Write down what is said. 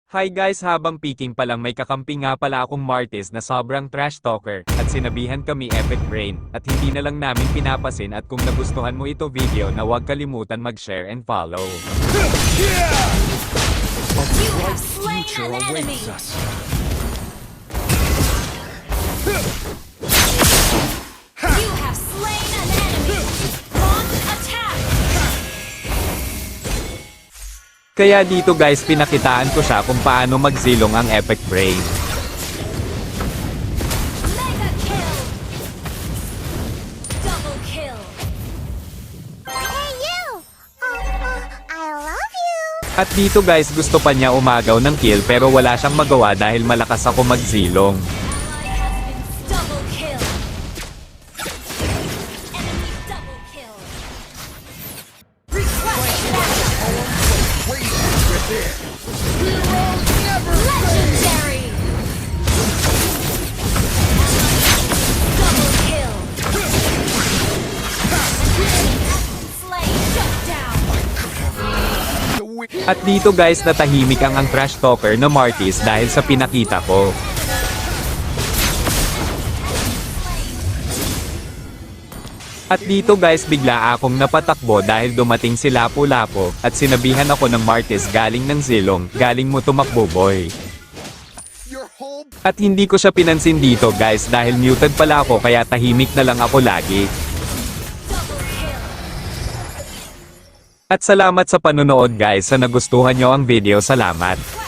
Hi guys, habang peeking pa lang may kakampi nga pala akong Martis na sobrang trash talker, at sinabihan kami epic brain, at hindi na lang namin pinapasin. At kung nagustuhan mo ito video na huwag kalimutan mag-share and follow. You have slain an enemy! You have slain an enemy! Launch attack! Kaya dito guys pinakitaan ko siya kung paano magzilong ang epic brain. Mega kill! Double kill! Hey you! I love you! At dito guys gusto pa niya umagaw ng kill pero wala siyang magawa dahil malakas ako magzilong. Ally has been double kill! Enemy double kill! Request legendary! Double kill! Slay, shut down! At dito guys natahimik ang trash talker na Martis dahil sa pinakita ko. At dito guys bigla akong napatakbo dahil dumating si Lapu-Lapu, at sinabihan ako ng Martis galing ng zilong, galing mo tumakbo boy. At hindi ko siya pinansin dito guys dahil muted pala ako kaya tahimik na lang ako lagi. At salamat sa panonood guys, sa nagustuhan nyo ang video, salamat.